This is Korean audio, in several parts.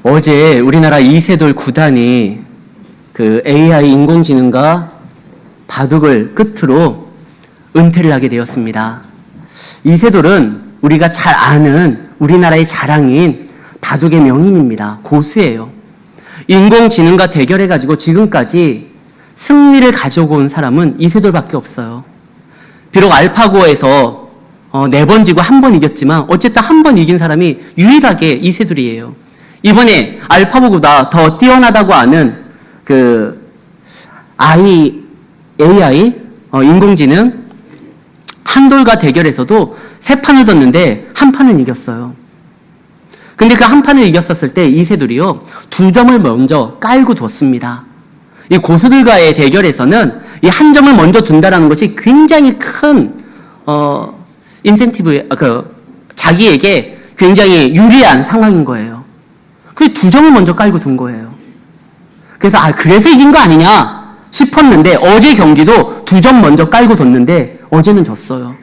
어제 우리나라 이세돌 구단이 그 AI 인공지능과 바둑을 끝으로 은퇴를 하게 되었습니다. 이세돌은 우리가 잘 아는 우리나라의 자랑인 바둑의 명인입니다. 고수예요. 인공지능과 대결해가지고 지금까지 승리를 가져오고 온 사람은 이세돌밖에 없어요. 비록 알파고에서 4번 지고 1번 이겼지만 어쨌든 1번 이긴 사람이 유일하게 이세돌이에요. 이번에 알파고보다 더 뛰어나다고 하는 그 AI 인공지능 한돌과 대결에서도 3판을 뒀는데 1판은 이겼어요. 근데 그 1판을 이겼었을 때 이세돌이요 2점을 먼저 깔고 뒀습니다. 이 고수들과의 대결에서는 이 1점을 먼저 둔다라는 것이 굉장히 큰 인센티브, 자기에게 굉장히 유리한 상황인 거예요. 그래서 2점을 먼저 깔고 둔 거예요. 그래서 그래서 이긴 거 아니냐 싶었는데 어제 경기도 2점 먼저 깔고 뒀는데 어제는 졌어요.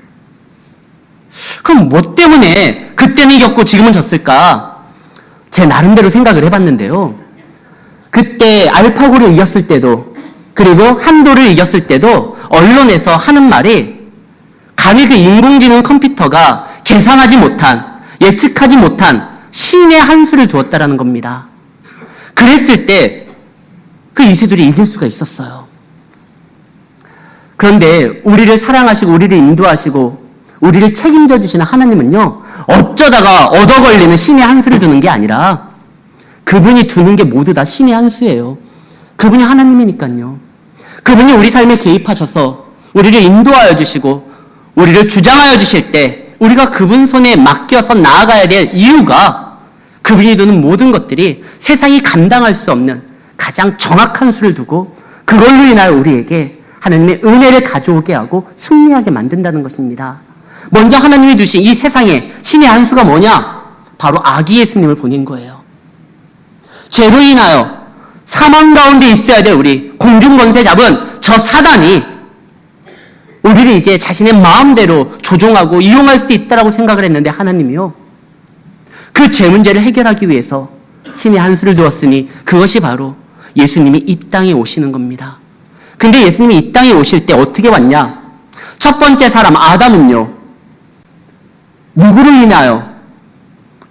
그럼 뭐 때문에 그때는 이겼고 지금은 졌을까? 제 나름대로 생각을 해봤는데요. 그때 알파고를 이겼을 때도 그리고 한돌을 이겼을 때도 언론에서 하는 말이 감히 그 인공지능 컴퓨터가 계산하지 못한, 예측하지 못한 신의 한 수를 두었다라는 겁니다. 그랬을 때 그 이세돌이 이길 수가 있었어요. 그런데 우리를 사랑하시고 우리를 인도하시고 우리를 책임져 주시는 하나님은요, 어쩌다가 얻어 걸리는 신의 한 수를 두는 게 아니라 그분이 두는 게 모두 다 신의 한 수예요. 그분이 하나님이니까요. 그분이 우리 삶에 개입하셔서 우리를 인도하여 주시고 우리를 주장하여 주실 때 우리가 그분 손에 맡겨서 나아가야 될 이유가 그분이 두는 모든 것들이 세상이 감당할 수 없는 가장 정확한 수를 두고 그걸로 인하여 우리에게 하나님의 은혜를 가져오게 하고 승리하게 만든다는 것입니다. 먼저 하나님이 두신 이 세상에 신의 한 수가 뭐냐? 바로 아기 예수님을 보낸 거예요. 죄로 인하여 사망 가운데 있어야 될 우리 공중권세 잡은 저 사단이 우리를 이제 자신의 마음대로 조종하고 이용할 수 있다라고 생각을 했는데 하나님이요, 그 죄 문제를 해결하기 위해서 신의 한 수를 두었으니 그것이 바로 예수님이 이 땅에 오시는 겁니다. 근데 예수님이 이 땅에 오실 때 어떻게 왔냐? 첫 번째 사람 아담은요, 누구로 인하여?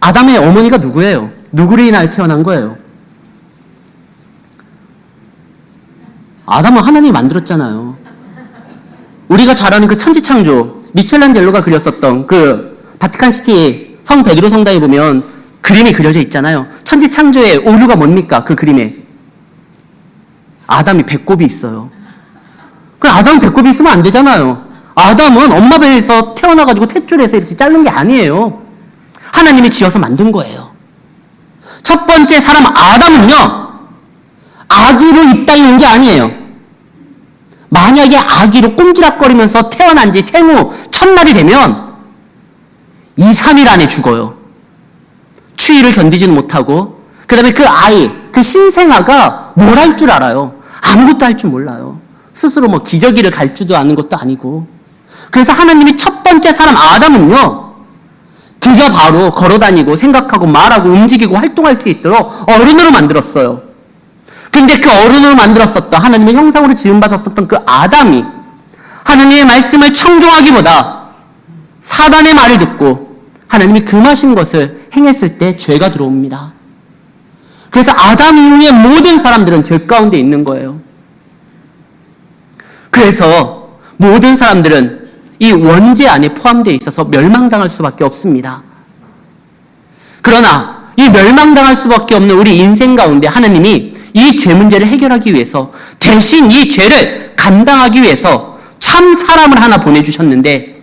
아담의 어머니가 누구예요? 누구로 인하여 태어난 거예요? 아담은 하나님이 만들었잖아요. 우리가 잘 아는 그 천지창조, 미켈란젤로가 그렸었던 그 바티칸시티 성 베드로 성당에 보면 그림이 그려져 있잖아요. 천지창조의 오류가 뭡니까? 그 그림에 아담이 배꼽이 있어요. 그럼 아담은 배꼽이 있으면 안 되잖아요. 아담은 엄마 배에서 태어나가지고 탯줄에서 이렇게 자른 게 아니에요. 하나님이 지어서 만든 거예요. 첫 번째 사람 아담은요, 아기로 이 땅에 온 게 아니에요. 만약에 아기로 꼼지락거리면서 태어난 지 생후 첫날이 되면 2, 3일 안에 죽어요. 추위를 견디지는 못하고, 그 다음에 그 아이, 그 신생아가 뭘 할 줄 알아요? 아무것도 할 줄 몰라요. 스스로 뭐 기저귀를 갈 줄도 아는 것도 아니고. 그래서 하나님이 첫 번째 사람 아담은요, 그가 바로 걸어다니고 생각하고 말하고 움직이고 활동할 수 있도록 어른으로 만들었어요. 근데 그 어른으로 만들었었던 하나님의 형상으로 지음받았었던 그 아담이 하나님의 말씀을 청종하기보다 사단의 말을 듣고 하나님이 금하신 것을 행했을 때 죄가 들어옵니다. 그래서 아담 이후의 모든 사람들은 죄 가운데 있는 거예요. 그래서 모든 사람들은 이 원죄 안에 포함되어 있어서 멸망당할 수밖에 없습니다. 그러나 이 멸망당할 수밖에 없는 우리 인생 가운데 하나님이 이 죄 문제를 해결하기 위해서 대신 이 죄를 감당하기 위해서 참 사람을 하나 보내주셨는데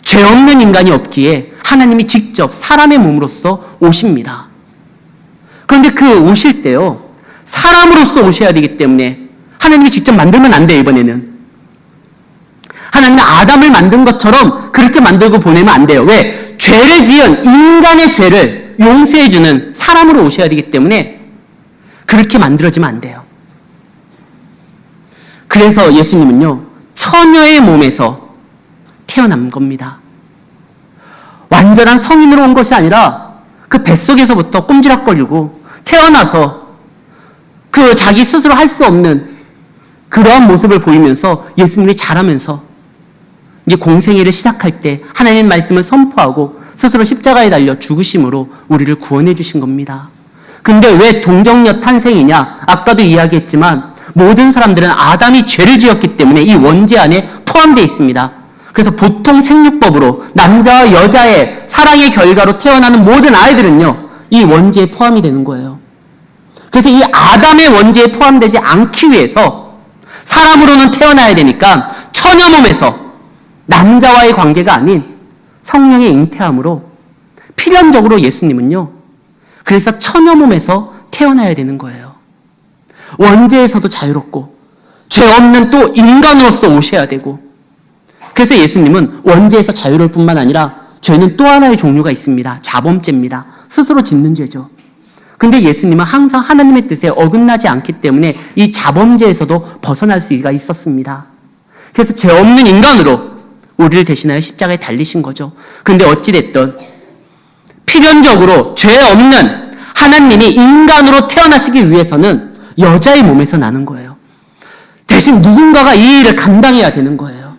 죄 없는 인간이 없기에 하나님이 직접 사람의 몸으로서 오십니다. 그런데 그 오실 때요, 사람으로서 오셔야 되기 때문에 하나님이 직접 만들면 안 돼요. 이번에는 하나님은 아담을 만든 것처럼 그렇게 만들고 보내면 안 돼요. 왜? 죄를 지은 인간의 죄를 용서해주는 사람으로 오셔야 되기 때문에 그렇게 만들어지면 안 돼요. 그래서 예수님은요, 처녀의 몸에서 태어난 겁니다. 완전한 성인으로 온 것이 아니라 그 뱃속에서부터 꼼지락거리고 태어나서 그 자기 스스로 할 수 없는 그러한 모습을 보이면서 예수님이 자라면서 이제 공생애를 시작할 때 하나님의 말씀을 선포하고 스스로 십자가에 달려 죽으심으로 우리를 구원해 주신 겁니다. 근데 왜 동정녀 탄생이냐? 아까도 이야기했지만 모든 사람들은 아담이 죄를 지었기 때문에 이 원죄 안에 포함되어 있습니다. 그래서 보통 생육법으로 남자와 여자의 사랑의 결과로 태어나는 모든 아이들은요, 이 원죄에 포함이 되는 거예요. 그래서 이 아담의 원죄에 포함되지 않기 위해서 사람으로는 태어나야 되니까 처녀 몸에서 남자와의 관계가 아닌 성령의 잉태함으로 필연적으로 예수님은요, 그래서 처녀 몸에서 태어나야 되는 거예요. 원죄에서도 자유롭고 죄 없는 또 인간으로서 오셔야 되고, 그래서 예수님은 원죄에서 자유로울 뿐만 아니라 죄는 또 하나의 종류가 있습니다. 자범죄입니다. 스스로 짓는 죄죠. 근데 예수님은 항상 하나님의 뜻에 어긋나지 않기 때문에 이 자범죄에서도 벗어날 수가 있었습니다. 그래서 죄 없는 인간으로 우리를 대신하여 십자가에 달리신 거죠. 근데 어찌됐든 필연적으로 죄 없는 하나님이 인간으로 태어나시기 위해서는 여자의 몸에서 나는 거예요. 대신 누군가가 이 일을 감당해야 되는 거예요.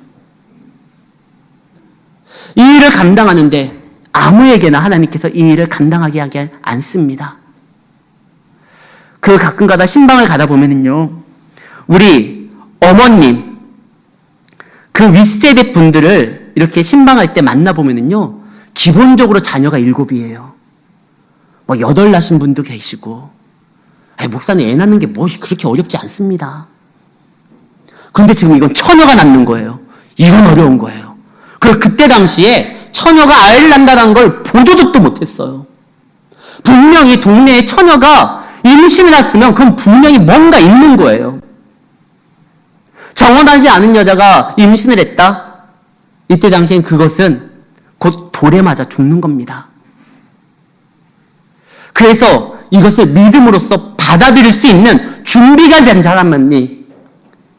이 일을 감당하는데 아무에게나 하나님께서 이 일을 감당하게 하지 않습니다. 그 가끔가다 신방을 가다 보면은요, 우리 어머님, 그 윗세대 분들을 이렇게 신방할 때 만나보면은요, 기본적으로 자녀가 7이에요. 뭐 8 낳으신 분도 계시고, 목사님 애 낳는 게 뭐 그렇게 어렵지 않습니다. 근데 지금 이건 처녀가 낳는 거예요. 이건 어려운 거예요. 그리고 그때 당시에 처녀가 아이를 낳는다는 걸 보도 듣도 못했어요. 분명히 동네에 처녀가 임신을 했으면 그건 분명히 뭔가 있는 거예요. 정혼하지 않은 여자가 임신을 했다? 이때 당시엔 그것은 곧 돌에 맞아 죽는 겁니다. 그래서 이것을 믿음으로써 받아들일 수 있는 준비가 된 사람만이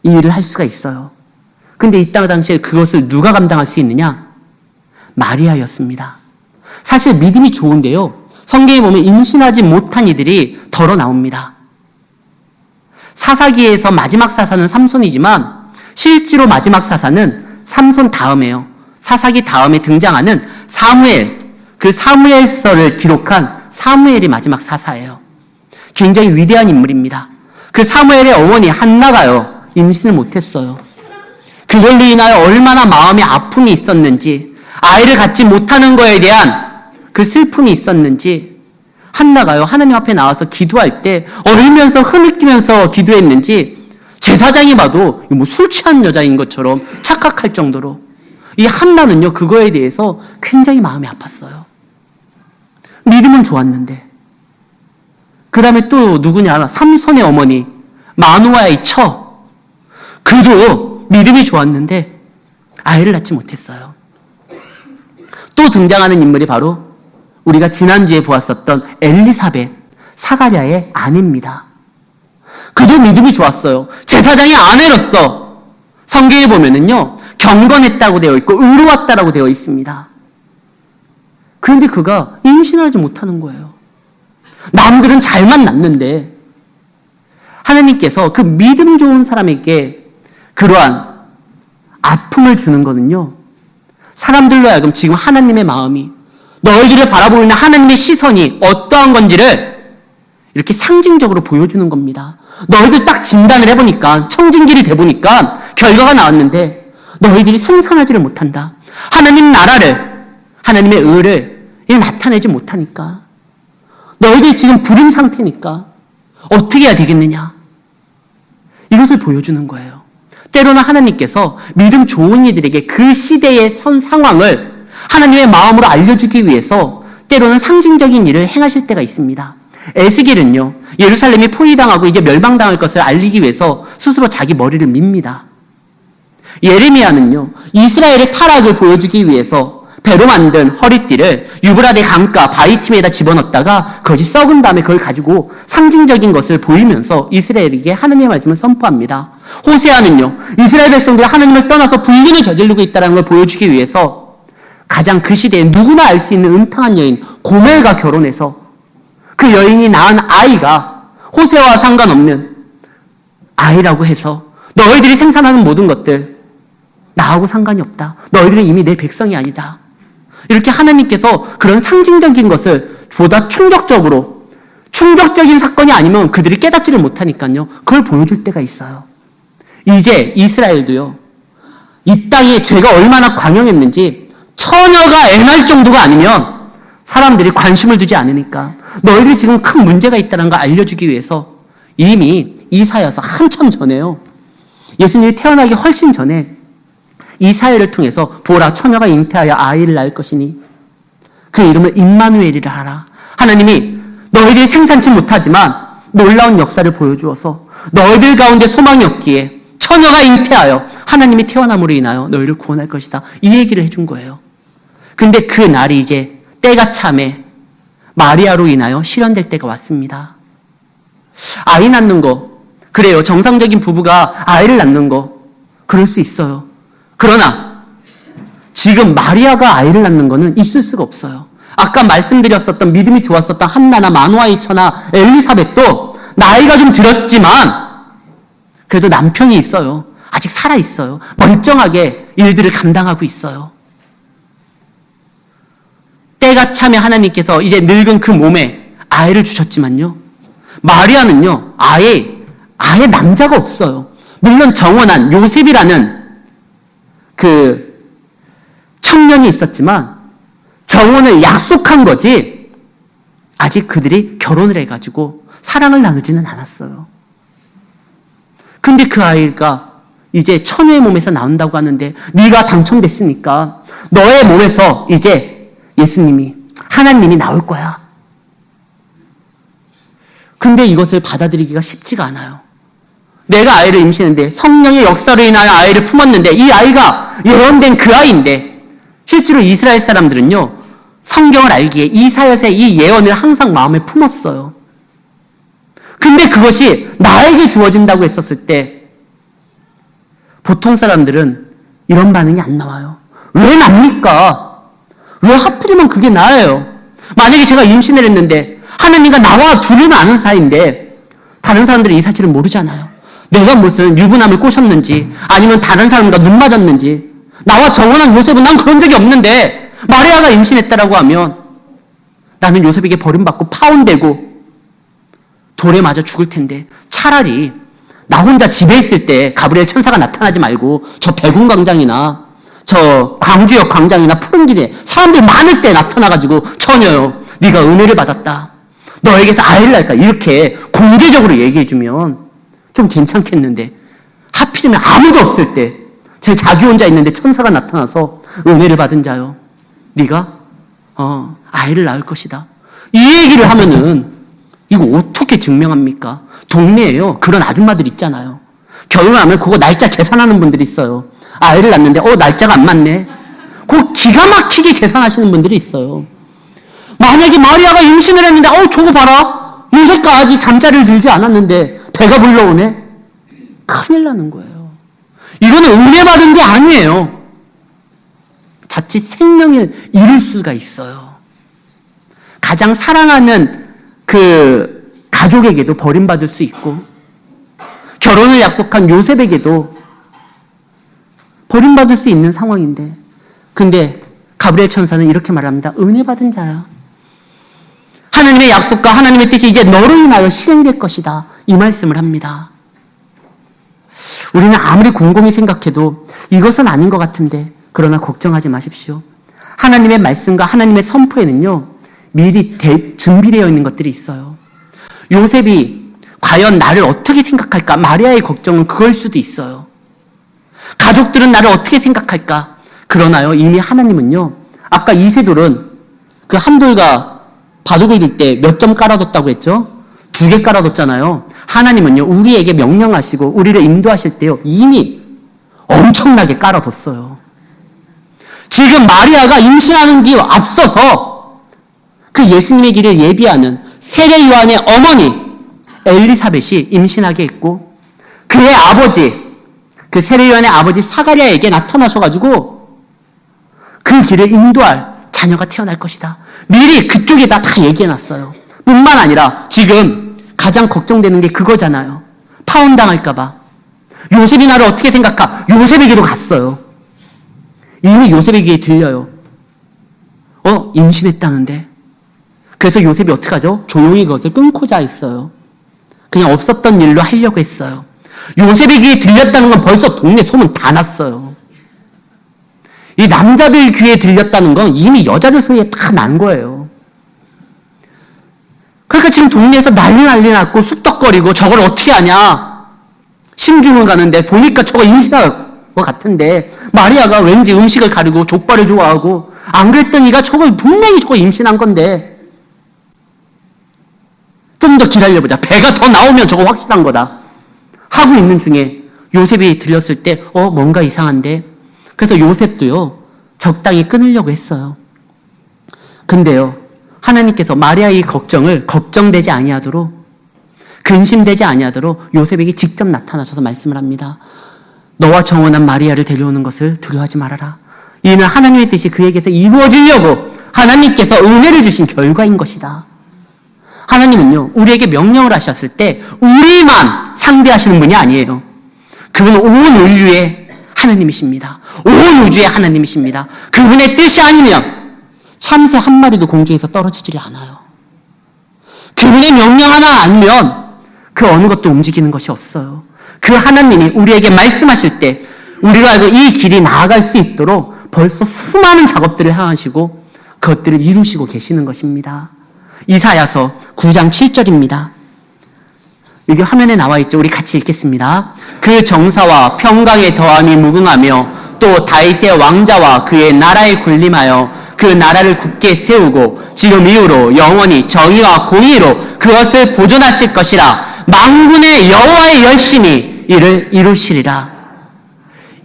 이 일을 할 수가 있어요. 근데 이때 당시에 그것을 누가 감당할 수 있느냐? 마리아였습니다. 사실 믿음이 좋은데요, 성경에 보면 임신하지 못한 이들이 덜어 나옵니다. 사사기에서 마지막 사사는 삼손이지만 실제로 마지막 사사는 삼손 다음에요. 사사기 다음에 등장하는 사무엘, 그 사무엘서를 기록한 사무엘이 마지막 사사예요. 굉장히 위대한 인물입니다. 그 사무엘의 어머니 한나가요, 임신을 못했어요. 그걸로 인하여 얼마나 마음의 아픔이 있었는지, 아이를 갖지 못하는 거에 대한 그 슬픔이 있었는지, 한나가요, 하나님 앞에 나와서 기도할 때 얼면서 흐느끼면서 기도했는지 제사장이 봐도 뭐 술 취한 여자인 것처럼 착각할 정도로 이 한나는요, 그거에 대해서 굉장히 마음이 아팠어요. 믿음은 좋았는데. 그 다음에 또 누구냐, 삼손의 어머니 마누아의 처, 그도 믿음이 좋았는데 아이를 낳지 못했어요. 또 등장하는 인물이 바로 우리가 지난주에 보았었던 엘리사벳, 사가랴의 아내입니다. 그도 믿음이 좋았어요. 제사장의 아내로서 성경에 보면은요, 경건했다고 되어 있고 의로웠다라고 되어 있습니다. 그런데 그가 임신을 하지 못하는 거예요. 남들은 잘만 낳는데 하나님께서 그 믿음 좋은 사람에게 그러한 아픔을 주는 거는요, 사람들로 하여금 지금 하나님의 마음이, 너희들을 바라보고 있는 하나님의 시선이 어떠한 건지를 이렇게 상징적으로 보여주는 겁니다. 너희들 딱 진단을 해보니까, 청진기를 대보니까 결과가 나왔는데 너희들이 생산하지를 못한다. 하나님 나라를, 하나님의 의를 나타내지 못하니까, 너희들이 지금 불임 상태니까 어떻게 해야 되겠느냐, 이것을 보여주는 거예요. 때로는 하나님께서 믿음 좋은 이들에게 그 시대의 상황을 하나님의 마음으로 알려주기 위해서 때로는 상징적인 일을 행하실 때가 있습니다. 에스겔은요, 예루살렘이 포위당하고 이제 멸망당할 것을 알리기 위해서 스스로 자기 머리를 밉니다. 예레미야는요, 이스라엘의 타락을 보여주기 위해서 배로 만든 허리띠를 유브라데 강가 바위틈에다 집어넣었다가 그것이 썩은 다음에 그걸 가지고 상징적인 것을 보이면서 이스라엘에게 하나님의 말씀을 선포합니다. 호세아는요, 이스라엘 백성들이 하나님을 떠나서 불륜을 저지르고 있다는 걸 보여주기 위해서 가장 그 시대에 누구나 알 수 있는 은탕한 여인 고멜과 결혼해서 그 여인이 낳은 아이가 호세와 상관없는 아이라고 해서 너희들이 생산하는 모든 것들 나하고 상관이 없다. 너희들은 이미 내 백성이 아니다. 이렇게 하나님께서 그런 상징적인 것을 보다 충격적인 사건이 아니면 그들이 깨닫지를 못하니까요. 그걸 보여줄 때가 있어요. 이제 이스라엘도요. 이 땅에 죄가 얼마나 광영했는지 처녀가 애 낳을 정도가 아니면 사람들이 관심을 두지 않으니까 너희들이 지금 큰 문제가 있다는 걸 알려주기 위해서 이미 이사야서 한참 전에요. 예수님이 태어나기 훨씬 전에 이사야를 통해서 보라 처녀가 잉태하여 아이를 낳을 것이니 그 이름을 임마누엘이라 하라. 하나님이 너희들이 생산치 못하지만 놀라운 역사를 보여주어서 너희들 가운데 소망이 없기에 처녀가 잉태하여 하나님이 태어남으로 인하여 너희를 구원할 것이다. 이 얘기를 해준 거예요. 근데 그 날이 이제 때가 참에 마리아로 인하여 실현될 때가 왔습니다. 아이 낳는 거, 그래요. 정상적인 부부가 아이를 낳는 거, 그럴 수 있어요. 그러나 지금 마리아가 아이를 낳는 거는 있을 수가 없어요. 아까 말씀드렸었던 믿음이 좋았었던 한나나 마노아의 처나 엘리사벳도 나이가 좀 들었지만 그래도 남편이 있어요. 아직 살아있어요. 멀쩡하게 일들을 감당하고 있어요. 때가 차면 하나님께서 이제 늙은 그 몸에 아이를 주셨지만요. 마리아는요. 아예 남자가 없어요. 물론 정원한 요셉이라는 그 청년이 있었지만 정원을 약속한 거지 아직 그들이 결혼을 해가지고 사랑을 나누지는 않았어요. 근데 그 아이가 이제 처녀의 몸에서 나온다고 하는데 네가 당첨됐으니까 너의 몸에서 이제 예수님이 하나님이 나올 거야. 근데 이것을 받아들이기가 쉽지가 않아요. 내가 아이를 임신했는데 성령의 역사로 인하여 아이를 품었는데 이 아이가 예언된 그 아이인데 실제로 이스라엘 사람들은요. 성경을 알기에 이사야서의 이 예언을 항상 마음에 품었어요. 근데 그것이 나에게 주어진다고 했었을 때 보통 사람들은 이런 반응이 안 나와요. 왜 납니까? 왜 하필이면 그게 나예요? 만약에 제가 임신을 했는데 하나님과 나와 둘은 아는 사이인데 다른 사람들은 이 사실을 모르잖아요. 내가 무슨 유부남을 꼬셨는지 아니면 다른 사람과 눈 맞았는지 나와 정혼한 요셉은 난 그런 적이 없는데 마리아가 임신했다라고 하면 나는 요셉에게 버림받고 파혼되고 돌에 맞아 죽을 텐데 차라리 나 혼자 집에 있을 때 가브리엘 천사가 나타나지 말고 저 백운광장이나 저 광주역 광장이나 푸른 길에 사람들 많을 때 나타나가지고 처녀요 네가 은혜를 받았다. 너에게서 아이를 낳을까 이렇게 공개적으로 얘기해주면 좀 괜찮겠는데 하필이면 아무도 없을 때 자기 혼자 있는데 천사가 나타나서 은혜를 받은 자요 네가 아이를 낳을 것이다. 이 얘기를 하면은 이거 어떻게 증명합니까? 동네에요. 그런 아줌마들 있잖아요. 결혼하면 그거 날짜 계산하는 분들이 있어요. 아이를 낳는데 날짜가 안 맞네. 그거 기가 막히게 계산하시는 분들이 있어요. 만약에 마리아가 임신을 했는데 저거 봐라. 요새까지 잠자리를 들지 않았는데 배가 불러오네. 큰일 나는 거예요. 이거는 은혜 받은 게 아니에요. 자칫 생명을 잃을 수가 있어요. 가장 사랑하는 그 가족에게도 버림받을 수 있고 결혼을 약속한 요셉에게도 버림받을 수 있는 상황인데 근데 가브리엘 천사는 이렇게 말합니다. 은혜 받은 자야. 하나님의 약속과 하나님의 뜻이 이제 너로 인하여 실행될 것이다. 이 말씀을 합니다. 우리는 아무리 곰곰이 생각해도 이것은 아닌 것 같은데 그러나 걱정하지 마십시오. 하나님의 말씀과 하나님의 선포에는요. 미리 준비되어 있는 것들이 있어요. 요셉이 과연 나를 어떻게 생각할까? 마리아의 걱정은 그걸 수도 있어요. 가족들은 나를 어떻게 생각할까? 그러나요, 이미 하나님은요, 아까 이세돌은 그 한돌과 바둑을 둘 때 몇 점 깔아뒀다고 했죠? 2개 깔아뒀잖아요. 하나님은요, 우리에게 명령하시고 우리를 인도하실 때요, 이미 엄청나게 깔아뒀어요. 지금 마리아가 임신하는 게 앞서서 그 예수님의 길을 예비하는 세례 요한의 어머니 엘리사벳이 임신하게 했고 그의 아버지, 그 세례 요한의 아버지 사가랴에게 나타나셔가지고 그 길을 인도할 자녀가 태어날 것이다. 미리 그쪽에다 다 얘기해놨어요. 뿐만 아니라 지금 가장 걱정되는 게 그거잖아요. 파혼당할까봐. 요셉이 나를 어떻게 생각하? 요셉에게로 갔어요. 이미 요셉의 귀에 들려요. 임신했다는데. 그래서 요셉이 어떻게 하죠? 조용히 그것을 끊고자 했어요. 그냥 없었던 일로 하려고 했어요. 요셉의 귀에 들렸다는 건 벌써 동네 소문 다 났어요. 이 남자들 귀에 들렸다는 건 이미 여자들 소리에 다 난 거예요. 그러니까 지금 동네에서 난리 났고 쑥덕거리고 저걸 어떻게 하냐. 심중을 가는데 보니까 저거 임신할 것 같은데 마리아가 왠지 음식을 가리고 족발을 좋아하고 안 그랬더니가 분명히 저거 임신한 건데 좀 더 기다려보자. 배가 더 나오면 저거 확실한 거다. 하고 있는 중에 요셉이 들렸을 때 뭔가 이상한데 그래서 요셉도요 적당히 끊으려고 했어요. 근데요 하나님께서 마리아의 걱정을 걱정되지 아니하도록 근심되지 아니하도록 요셉에게 직접 나타나셔서 말씀을 합니다. 너와 정혼한 마리아를 데려오는 것을 두려워하지 말아라. 이는 하나님의 뜻이 그에게서 이루어지려고 하나님께서 은혜를 주신 결과인 것이다. 하나님은요 우리에게 명령을 하셨을 때 우리만 상대하시는 분이 아니에요. 그분은 온 인류의 하나님이십니다. 온 우주의 하나님이십니다. 그분의 뜻이 아니면 참새 한 마리도 공중에서 떨어지질 않아요. 그분의 명령 하나 아니면 그 어느 것도 움직이는 것이 없어요. 그 하나님이 우리에게 말씀하실 때 우리가 알고 이 길이 나아갈 수 있도록 벌써 수많은 작업들을 하시고 그것들을 이루시고 계시는 것입니다. 이사야서 9장 7절입니다. 여기 화면에 나와 있죠. 우리 같이 읽겠습니다. 그 정사와 평강의 더함이 무궁하며 또 다윗의 왕자와 그의 나라에 군림하여 그 나라를 굳게 세우고 지금 이후로 영원히 정의와 공의로 그것을 보존하실 것이라. 만군의 여호와의 열심히 이를 이루시리라.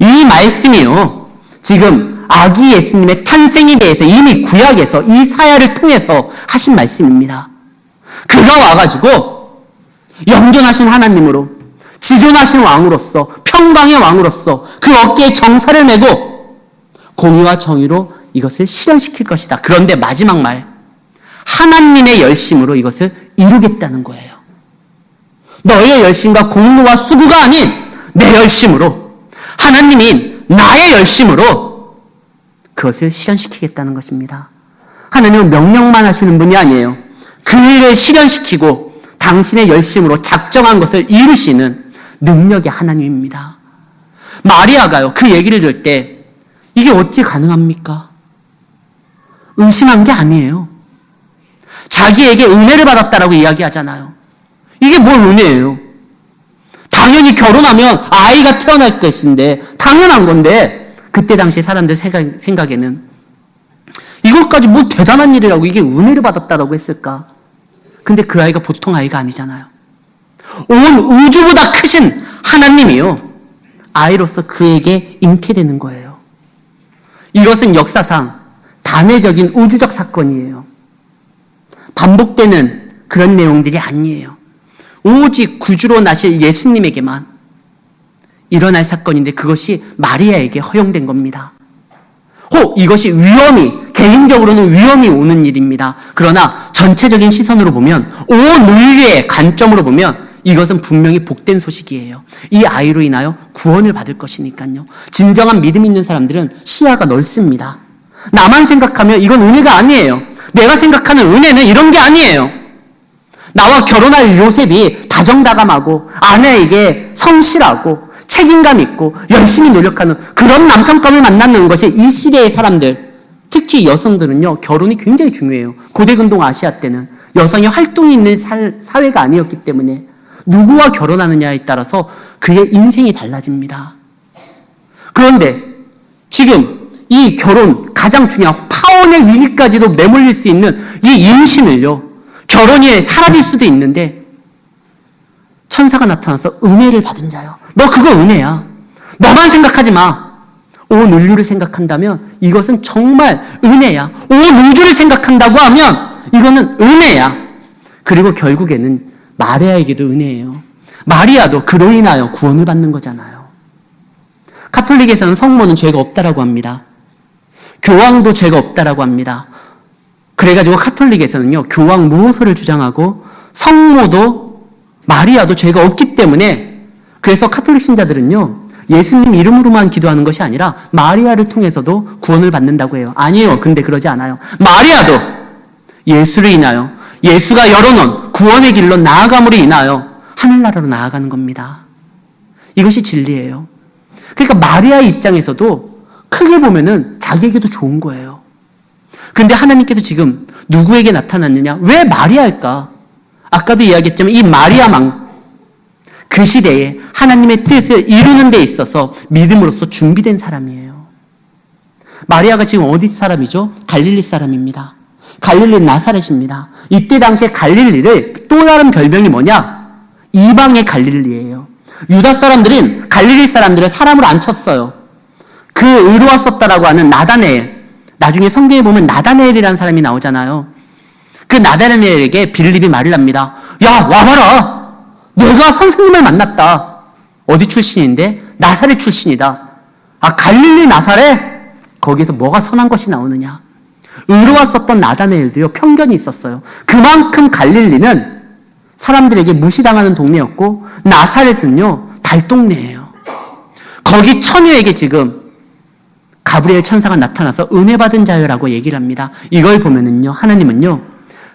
이 말씀이요 지금 아기 예수님의 탄생에 대해서 이미 구약에서 이사야를 통해서 하신 말씀입니다. 그가 와가지고 영존하신 하나님으로 지존하신 왕으로서 평강의 왕으로서 그 어깨에 정사를 메고 공의와 정의로 이것을 실현시킬 것이다. 그런데 마지막 말 하나님의 열심으로 이것을 이루겠다는 거예요. 너의 열심과 공로와 수고가 아닌 내 열심으로 하나님인 나의 열심으로 그것을 실현시키겠다는 것입니다. 하나님은 명령만 하시는 분이 아니에요. 그 일을 실현시키고 당신의 열심으로 작정한 것을 이루시는 능력의 하나님입니다. 마리아가요 그 얘기를 들을 때 이게 어찌 가능합니까? 의심한 게 아니에요. 자기에게 은혜를 받았다라고 이야기하잖아요. 이게 뭘 은혜예요? 당연히 결혼하면 아이가 태어날 것인데 당연한 건데 그때 당시 사람들 생각에는 이것까지 뭐 대단한 일이라고 이게 은혜를 받았다라고 했을까? 근데 그 아이가 보통 아이가 아니잖아요. 온 우주보다 크신 하나님이요 아이로서 그에게 잉태되는 거예요. 이것은 역사상 단회적인 우주적 사건이에요. 반복되는 그런 내용들이 아니에요. 오직 구주로 나실 예수님에게만 일어날 사건인데 그것이 마리아에게 허용된 겁니다. 이것이 개인적으로는 위험이 오는 일입니다. 그러나 전체적인 시선으로 보면 온 인류의 관점으로 보면 이것은 분명히 복된 소식이에요. 이 아이로 인하여 구원을 받을 것이니까요. 진정한 믿음 있는 사람들은 시야가 넓습니다. 나만 생각하면 이건 은혜가 아니에요. 내가 생각하는 은혜는 이런 게 아니에요. 나와 결혼할 요셉이 다정다감하고 아내에게 성실하고 책임감 있고 열심히 노력하는 그런 남편감을 만나는 것이 이 시대의 사람들, 특히 여성들은요 결혼이 굉장히 중요해요. 고대근동 아시아 때는 여성이 활동이 있는 사회가 아니었기 때문에 누구와 결혼하느냐에 따라서 그의 인생이 달라집니다. 그런데 지금 이 결혼 가장 중요한 파혼의 위기까지도 내몰릴 수 있는 이 임신을요 결혼이 사라질 수도 있는데 천사가 나타나서 은혜를 받은 자요. 너 그거 은혜야. 너만 생각하지 마. 온 인류를 생각한다면 이것은 정말 은혜야. 온 우주를 생각한다고 하면 이거는 은혜야. 그리고 결국에는 마리아에게도 은혜예요. 마리아도 그로 인하여 구원을 받는 거잖아요. 가톨릭에서는 성모는 죄가 없다라고 합니다. 교황도 죄가 없다라고 합니다. 그래가지고 카톨릭에서는요, 교황 무호소를 주장하고 성모도 마리아도 죄가 없기 때문에, 그래서 카톨릭 신자들은요, 예수님 이름으로만 기도하는 것이 아니라 마리아를 통해서도 구원을 받는다고 해요. 아니에요. 근데 그러지 않아요. 마리아도 예수를 인하여, 예수가 열어놓은 구원의 길로 나아감으로 인하여 하늘나라로 나아가는 겁니다. 이것이 진리예요. 그러니까 마리아의 입장에서도 크게 보면은 자기에게도 좋은 거예요. 그런데 하나님께서 지금 누구에게 나타났느냐? 왜 마리아일까? 아까도 이야기했지만 이 마리아만 그 시대에 하나님의 뜻을 이루는 데 있어서 믿음으로써 준비된 사람이에요. 마리아가 지금 어디 사람이죠? 갈릴리 사람입니다. 갈릴리 나사렛입니다. 이때 당시에 갈릴리를 또 다른 별명이 뭐냐? 이방의 갈릴리예요. 유다 사람들은 갈릴리 사람들을 사람으로 안 쳤어요. 그 의로웠었다라고 하는 나다네엘, 나중에 성경에 보면 나다네엘이라는 사람이 나오잖아요. 그 나다네엘에게 빌립이 말을 합니다. 야, 와봐라. 내가 선생님을 만났다. 어디 출신인데? 나사렛 출신이다. 아, 갈릴리 나사렛? 거기에서 뭐가 선한 것이 나오느냐? 의로웠었던 나다네엘도요, 편견이 있었어요. 그만큼 갈릴리는 사람들에게 무시당하는 동네였고, 나사렛은요, 달동네예요. 거기 처녀에게 지금 가브리엘 천사가 나타나서 은혜 받은 자여라고 얘기를 합니다. 이걸 보면은요, 하나님은요,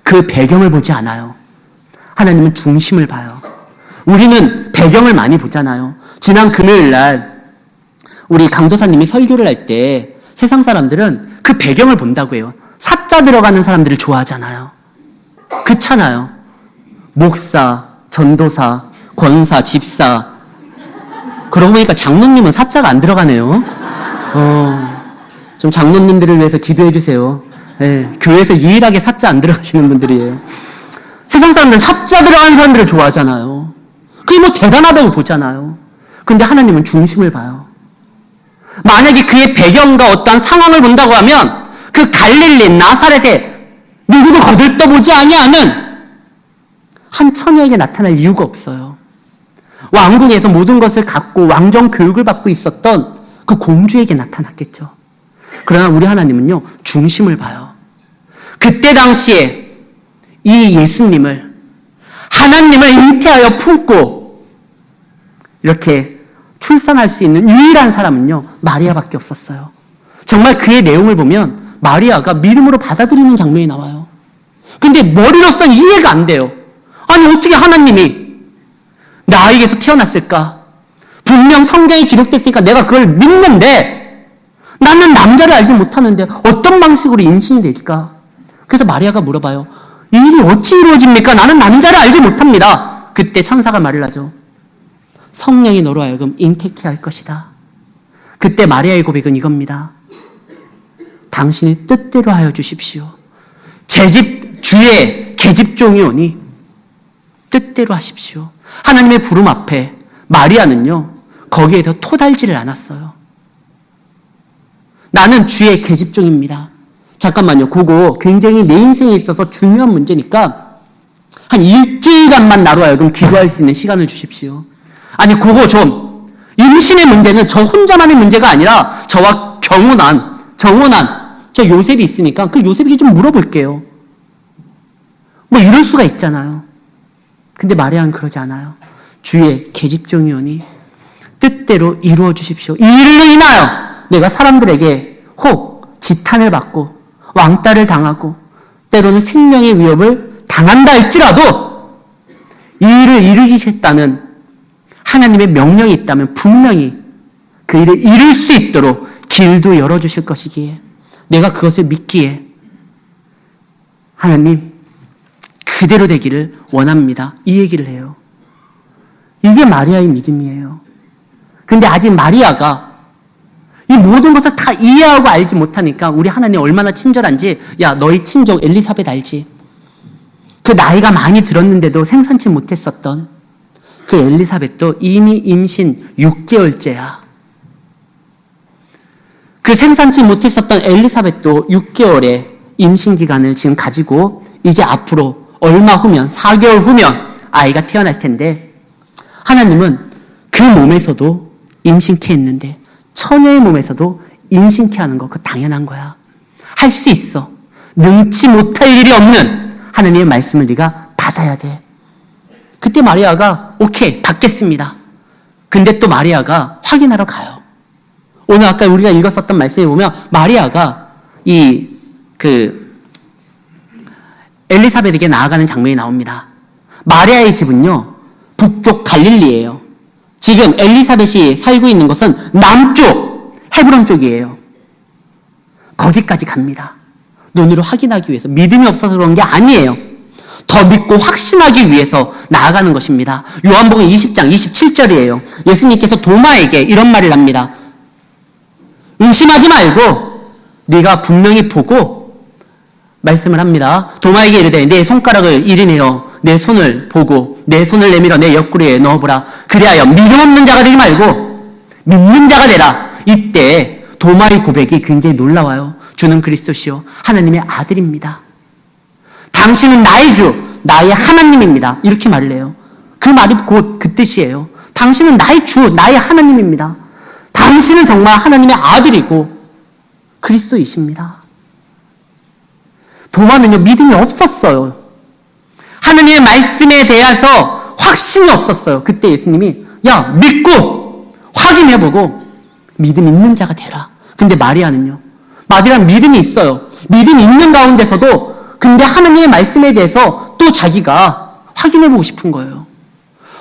그 배경을 보지 않아요. 하나님은 중심을 봐요. 우리는 배경을 많이 보잖아요. 지난 금요일 날 우리 강도사님이 설교를 할 때 세상 사람들은 그 배경을 본다고 해요. 사자 들어가는 사람들을 좋아하잖아요. 그렇잖아요. 목사, 전도사, 권사, 집사. 그러고 보니까 장로님은 사자가 안 들어가네요. 좀 장로님들을 위해서 기도해 주세요. 네, 교회에서 유일하게 사자 안 들어가시는 분들이에요. 세상 사람들은 사자 들어가는 사람들을 좋아하잖아요. 그게 뭐 대단하다고 보잖아요. 그런데 하나님은 중심을 봐요. 만약에 그의 배경과 어떠한 상황을 본다고 하면 그 갈릴리 나사렛에 누구도 거들떠보지 아니하는 한 처녀에게 나타날 이유가 없어요. 왕궁에서 모든 것을 갖고 왕정 교육을 받고 있었던 그 공주에게 나타났겠죠. 그러나 우리 하나님은요, 중심을 봐요. 그때 당시에 이 예수님을, 하나님을 잉태하여 품고 이렇게 출산할 수 있는 유일한 사람은요, 마리아밖에 없었어요. 정말 그의 내용을 보면 마리아가 믿음으로 받아들이는 장면이 나와요. 근데 머리로서는 이해가 안 돼요. 아니, 어떻게 하나님이 나에게서 태어났을까? 분명 성경에 기록됐으니까 내가 그걸 믿는데 나는 남자를 알지 못하는데 어떤 방식으로 임신이 될까? 그래서 마리아가 물어봐요. 이 일이 어찌 이루어집니까? 나는 남자를 알지 못합니다. 그때 천사가 말을 하죠. 성령이 너로 하여금 잉태케 할 것이다. 그때 마리아의 고백은 이겁니다. 당신의 뜻대로 하여 주십시오. 제 집 주의 계집종이 오니 뜻대로 하십시오. 하나님의 부름 앞에 마리아는요, 거기에서 토달지를 않았어요. 나는 주의 계집종입니다. 잠깐만요. 그거 굉장히 내 인생에 있어서 중요한 문제니까 한 일주일간만 나로 하여금 기도할 수 있는 시간을 주십시오. 아니, 그거 좀, 임신의 문제는 저 혼자만의 문제가 아니라 저와 정혼한 저 요셉이 있으니까 그 요셉에게 좀 물어볼게요. 뭐 이럴 수가 있잖아요. 근데 마리아는 그러지 않아요. 주의 계집종이오니 뜻대로 이루어 주십시오. 이 일로 인하여 내가 사람들에게 혹 지탄을 받고 왕따를 당하고 때로는 생명의 위협을 당한다 할지라도 이 일을 이루시겠다는 하나님의 명령이 있다면 분명히 그 일을 이룰 수 있도록 길도 열어주실 것이기에 내가 그것을 믿기에 하나님 그대로 되기를 원합니다. 이 얘기를 해요. 이게 마리아의 믿음이에요. 근데 아직 마리아가 이 모든 것을 다 이해하고 알지 못하니까 우리 하나님 얼마나 친절한지, 야, 너희 친족 엘리사벳 알지? 그 나이가 많이 들었는데도 생산치 못했었던 그 엘리사벳도 이미 임신 6개월째야. 그 생산치 못했었던 엘리사벳도 6개월의 임신 기간을 지금 가지고 이제 앞으로 얼마 후면, 4개월 후면 아이가 태어날 텐데 하나님은 그 몸에서도 임신케 했는데 처녀의 몸에서도 임신케 하는 거, 그거 당연한 거야. 할 수 있어. 능치 못할 일이 없는 하나님의 말씀을 네가 받아야 돼. 그때 마리아가 오케이, 받겠습니다. 근데 또 마리아가 확인하러 가요. 오늘 아까 우리가 읽었었던 말씀에 보면 마리아가 엘리사벳에게 나아가는 장면이 나옵니다. 마리아의 집은요, 북쪽 갈릴리예요. 지금 엘리사벳이 살고 있는 것은 남쪽 헤브론 쪽이에요. 거기까지 갑니다. 눈으로 확인하기 위해서. 믿음이 없어서 그런 게 아니에요. 더 믿고 확신하기 위해서 나아가는 것입니다. 요한복음 20장 27절이에요. 예수님께서 도마에게 이런 말을 합니다. 의심하지 말고 네가 분명히 보고 말씀을 합니다. 도마에게 이르되 내 손가락을 이리 내어 내 손을 보고 내 손을 내밀어 내 옆구리에 넣어보라. 그리하여 믿음 없는 자가 되지 말고 믿는 자가 되라. 이때 도마의 고백이 굉장히 놀라워요. 주는 그리스도시요 하나님의 아들입니다. 당신은 나의 주, 나의 하나님입니다. 이렇게 말을 해요. 그 말이 곧 그 뜻이에요. 당신은 나의 주, 나의 하나님입니다. 당신은 정말 하나님의 아들이고 그리스도이십니다. 도마는요, 믿음이 없었어요. 하나님의 말씀에 대해서 확신이 없었어요. 그때 예수님이 야, 믿고 확인해보고 믿음 있는 자가 되라. 근데 마리아는요, 마리아는 믿음이 있어요. 믿음이 있는 가운데서도 근데 하나님의 말씀에 대해서 또 자기가 확인해보고 싶은 거예요.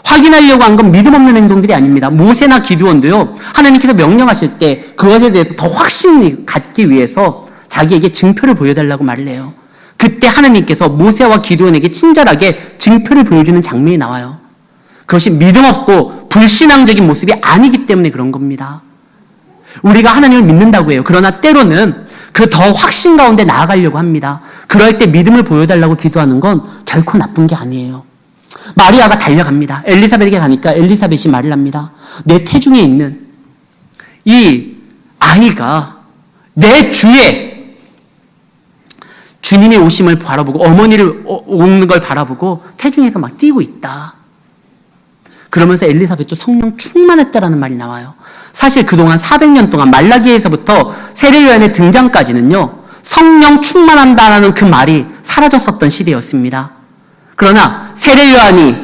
확인하려고 한 건 믿음 없는 행동들이 아닙니다. 모세나 기드온도요, 하나님께서 명령하실 때 그것에 대해서 더 확신을 갖기 위해서 자기에게 증표를 보여달라고 말을 해요. 그때 하나님께서 모세와 기드온에게 친절하게 증표를 보여주는 장면이 나와요. 그것이 믿음 없고 불신앙적인 모습이 아니기 때문에 그런 겁니다. 우리가 하나님을 믿는다고 해요. 그러나 때로는 그 더 확신 가운데 나아가려고 합니다. 그럴 때 믿음을 보여달라고 기도하는 건 결코 나쁜 게 아니에요. 마리아가 달려갑니다. 엘리사벳에게 가니까 엘리사벳이 말을 합니다. 내 태중에 있는 이 아이가 내 주의 주님의 오심을 바라보고 어머니를 오는 걸 바라보고 태중에서 막 뛰고 있다. 그러면서 엘리사벳도 성령 충만했다라는 말이 나와요. 사실 그동안 400년 동안 말라기에서부터 세례 요한의 등장까지는요, 성령 충만한다라는 그 말이 사라졌었던 시대였습니다. 그러나 세례 요한이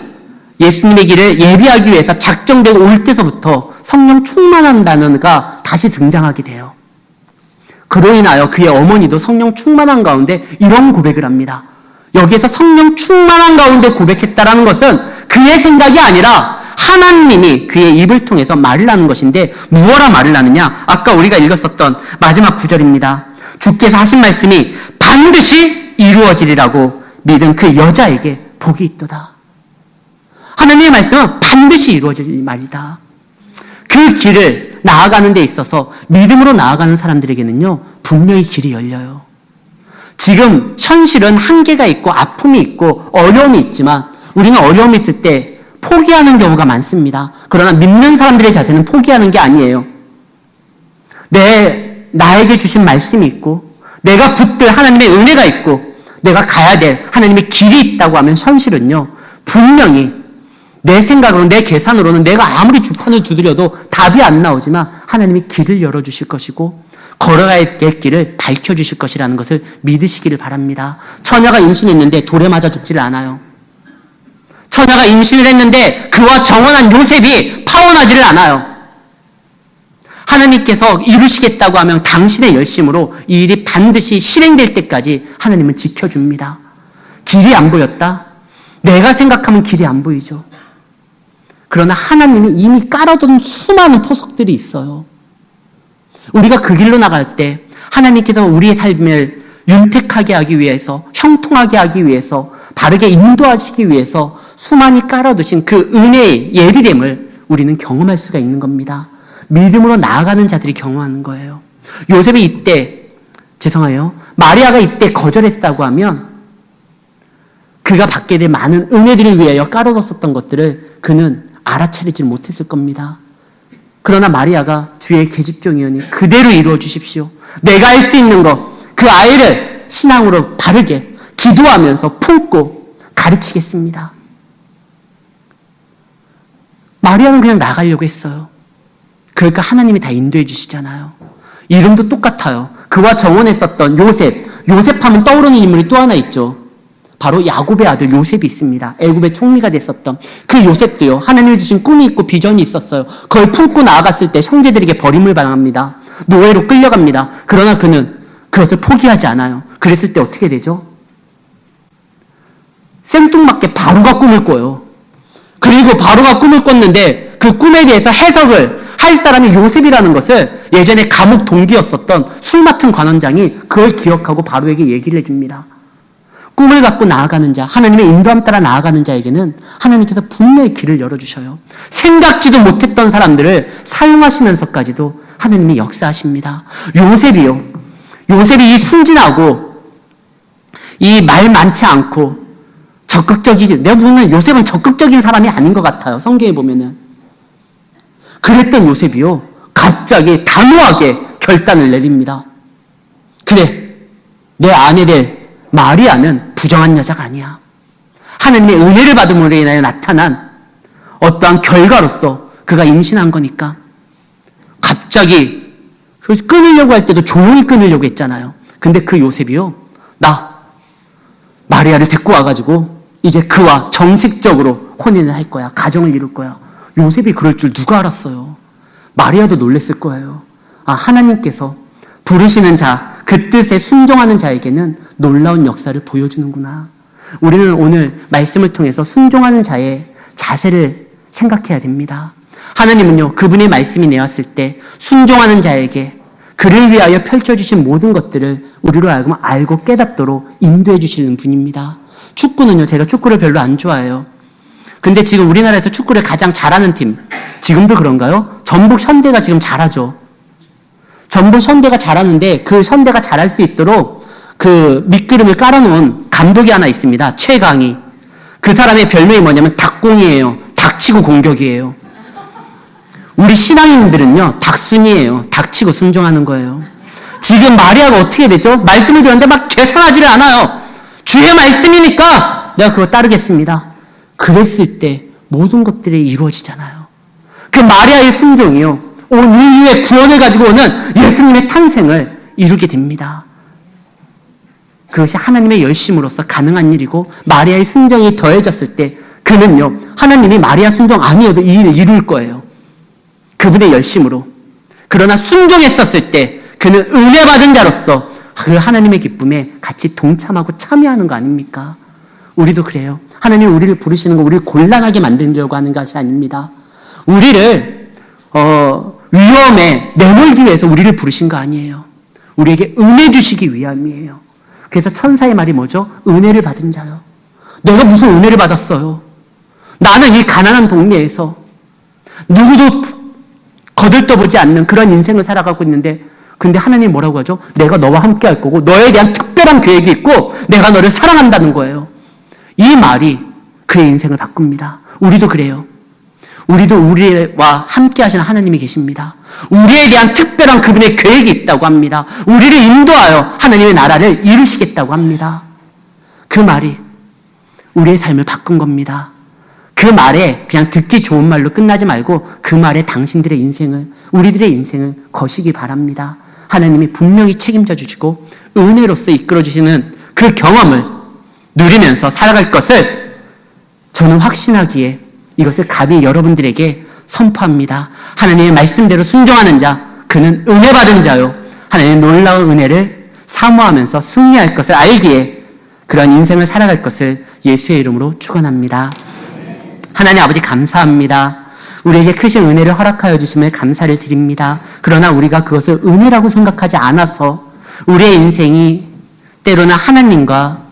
예수님의 길을 예비하기 위해서 작정되고 올 때서부터 성령 충만한 단어가 다시 등장하게 돼요. 그로 인하여 그의 어머니도 성령 충만한 가운데 이런 고백을 합니다. 여기에서 성령 충만한 가운데 고백했다라는 것은 그의 생각이 아니라 하나님이 그의 입을 통해서 말을 하는 것인데 무엇라 말을 하느냐? 아까 우리가 읽었었던 마지막 구절입니다. 주께서 하신 말씀이 반드시 이루어지리라고 믿은 그 여자에게 복이 있도다. 하나님의 말씀은 반드시 이루어질 말이다. 그 길을 나아가는 데 있어서 믿음으로 나아가는 사람들에게는요, 분명히 길이 열려요. 지금 현실은 한계가 있고 아픔이 있고 어려움이 있지만 우리는 어려움이 있을 때 포기하는 경우가 많습니다. 그러나 믿는 사람들의 자세는 포기하는 게 아니에요. 나에게 주신 말씀이 있고 내가 붙들 하나님의 은혜가 있고 내가 가야 될 하나님의 길이 있다고 하면 현실은요, 분명히 내 생각으로 내 계산으로는 내가 아무리 주판을 두드려도 답이 안 나오지만 하나님이 길을 열어주실 것이고 걸어가야 될 길을 밝혀주실 것이라는 것을 믿으시기를 바랍니다. 처녀가 임신했는데 돌에 맞아 죽지를 않아요. 처녀가 임신을 했는데 그와 정혼한 요셉이 파혼하지를 않아요. 하나님께서 이루시겠다고 하면 당신의 열심으로 이 일이 반드시 실행될 때까지 하나님은 지켜줍니다. 길이 안 보였다? 내가 생각하면 길이 안 보이죠. 그러나 하나님이 이미 깔아둔 수많은 포석들이 있어요. 우리가 그 길로 나갈 때 하나님께서 우리의 삶을 윤택하게 하기 위해서, 형통하게 하기 위해서, 바르게 인도하시기 위해서 수많이 깔아두신 그 은혜의 예비됨을 우리는 경험할 수가 있는 겁니다. 믿음으로 나아가는 자들이 경험하는 거예요. 요셉이 이때, 마리아가 이때 거절했다고 하면 그가 받게 될 많은 은혜들을 위하여 깔아뒀었던 것들을 그는 알아차리지 못했을 겁니다. 그러나 마리아가 주의 계집종이오니 그대로 이루어 주십시오. 내가 할 수 있는 것, 그 아이를 신앙으로 바르게 기도하면서 품고 가르치겠습니다. 마리아는 그냥 나가려고 했어요. 그러니까 하나님이 다 인도해 주시잖아요. 이름도 똑같아요. 그와 정혼했었던 요셉. 요셉 하면 떠오르는 인물이 또 하나 있죠. 바로 야곱의 아들 요셉이 있습니다. 애굽의 총리가 됐었던 그 요셉도요. 하나님이 주신 꿈이 있고 비전이 있었어요. 그걸 품고 나아갔을 때 형제들에게 버림을 당합니다. 노예로 끌려갑니다. 그러나 그는 그것을 포기하지 않아요. 그랬을 때 어떻게 되죠? 생뚱맞게 바로가 꿈을 꿔요. 그리고 바로가 꿈을 꿨는데 그 꿈에 대해서 해석을 할 사람이 요셉이라는 것을 예전에 감옥 동기였었던 술 맡은 관원장이 그걸 기억하고 바로에게 얘기를 해줍니다. 꿈을 갖고 나아가는 자, 하나님의 인도함 따라 나아가는 자에게는 하나님께서 분명히 길을 열어주셔요. 생각지도 못했던 사람들을 사용하시면서까지도 하나님이 역사하십니다. 요셉이요. 요셉이 이 순진하고 이 말 많지 않고 적극적이지. 내가 보면 요셉은 적극적인 사람이 아닌 것 같아요. 성경에 보면은. 그랬던 요셉이요. 갑자기 단호하게 결단을 내립니다. 그래, 내 아내 될 마리아는 부정한 여자가 아니야. 하나님의 은혜를 받음으로 인하여 나타난 어떠한 결과로서 그가 임신한 거니까. 갑자기 끊으려고 할 때도 조용히 끊으려고 했잖아요. 근데 그 요셉이요. 나 마리아를 데리고 와가지고 이제 그와 정식적으로 혼인을 할 거야. 가정을 이룰 거야. 요셉이 그럴 줄 누가 알았어요. 마리아도 놀랬을 거예요. 아, 하나님께서 부르시는 자, 그 뜻에 순종하는 자에게는 놀라운 역사를 보여주는구나. 우리는 오늘 말씀을 통해서 순종하는 자의 자세를 생각해야 됩니다. 하나님은요, 그분의 말씀이 내왔을 때 순종하는 자에게 그를 위하여 펼쳐주신 모든 것들을 우리로 하여금 알고 깨닫도록 인도해 주시는 분입니다. 축구는요, 제가 축구를 별로 안 좋아해요. 근데 지금 우리나라에서 축구를 가장 잘하는 팀, 지금도 그런가요? 전북 현대가 지금 잘하죠. 전북 현대가 잘하는데 그 현대가 잘할 수 있도록 그 밑그림을 깔아놓은 감독이 하나 있습니다. 최강희. 그 사람의 별명이 뭐냐면 닭공이에요. 닥치고 공격이에요. 우리 신앙인들은요, 닭순이에요. 닥치고 순종하는 거예요. 지금 마리아가 어떻게 되죠? 말씀을 들었는데 막 계산하지를 않아요. 주의 말씀이니까 내가 그거 따르겠습니다. 그랬을 때 모든 것들이 이루어지잖아요. 그 마리아의 순종이요, 온 인류의 구원을 가지고 오는 예수님의 탄생을 이루게 됩니다. 그것이 하나님의 열심으로서 가능한 일이고, 마리아의 순종이 더해졌을 때 그는요, 하나님이 마리아 순종 아니어도 이 일을 이룰 거예요. 그분의 열심으로. 그러나 순종했었을 때 그는 은혜 받은 자로서 그 하나님의 기쁨에 같이 동참하고 참여하는 거 아닙니까? 우리도 그래요. 하나님 우리를 부르시는 거 우리를 곤란하게 만들려고 하는 것이 아닙니다. 우리를 위험에 내몰기 위해서 우리를 부르신 거 아니에요. 우리에게 은혜 주시기 위함이에요. 그래서 천사의 말이 뭐죠? 은혜를 받은 자요. 내가 무슨 은혜를 받았어요? 나는 이 가난한 동네에서 누구도 거들떠보지 않는 그런 인생을 살아가고 있는데, 근데 하나님 뭐라고 하죠? 내가 너와 함께 할 거고 너에 대한 특별한 계획이 있고 내가 너를 사랑한다는 거예요. 이 말이 그의 인생을 바꿉니다. 우리도 그래요. 우리도 우리와 함께 하시는 하나님이 계십니다. 우리에 대한 특별한 그분의 계획이 있다고 합니다. 우리를 인도하여 하나님의 나라를 이루시겠다고 합니다. 그 말이 우리의 삶을 바꾼 겁니다. 그 말에 그냥 듣기 좋은 말로 끝나지 말고 그 말에 당신들의 인생을, 우리들의 인생을 거시기 바랍니다. 하나님이 분명히 책임져 주시고 은혜로서 이끌어 주시는 그 경험을 누리면서 살아갈 것을 저는 확신하기에 이것을 감히 여러분들에게 선포합니다. 하나님의 말씀대로 순종하는 자, 그는 은혜 받은 자요. 하나님의 놀라운 은혜를 사모하면서 승리할 것을 알기에 그런 인생을 살아갈 것을 예수의 이름으로 축원합니다. 하나님 아버지 감사합니다. 우리에게 크신 은혜를 허락하여 주심을 감사를 드립니다. 그러나 우리가 그것을 은혜라고 생각하지 않아서 우리의 인생이 때로는 하나님과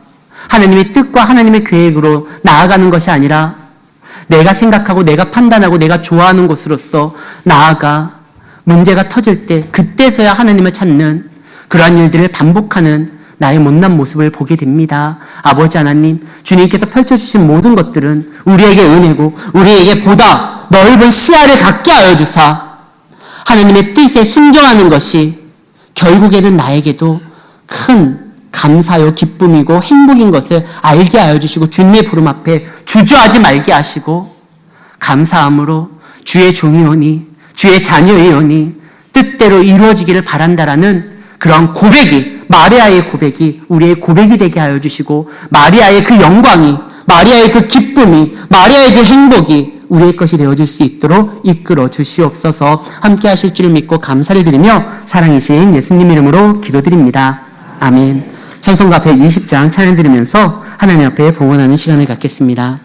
하나님의 뜻과 하나님의 계획으로 나아가는 것이 아니라 내가 생각하고 내가 판단하고 내가 좋아하는 곳으로서 나아가 문제가 터질 때 그때서야 하나님을 찾는 그러한 일들을 반복하는 나의 못난 모습을 보게 됩니다. 아버지 하나님, 주님께서 펼쳐주신 모든 것들은 우리에게 은혜고 우리에게 보다 넓은 시야를 갖게 하여 주사 하나님의 뜻에 순종하는 것이 결국에는 나에게도 큰 감사요 기쁨이고 행복인 것을 알게 하여 주시고 주님의 부름 앞에 주저하지 말게 하시고 감사함으로 주의 종이오니 주의 자녀이오니 뜻대로 이루어지기를 바란다라는 그런 고백이, 마리아의 고백이 우리의 고백이 되게 하여 주시고, 마리아의 그 영광이, 마리아의 그 기쁨이, 마리아의 그 행복이 우리의 것이 되어질 수 있도록 이끌어 주시옵소서. 함께 하실 줄 믿고 감사를 드리며 사랑이신 예수님 이름으로 기도드립니다. 아멘. 찬송가 120장 찬양 드리면서 하나님 앞에 봉헌하는 시간을 갖겠습니다.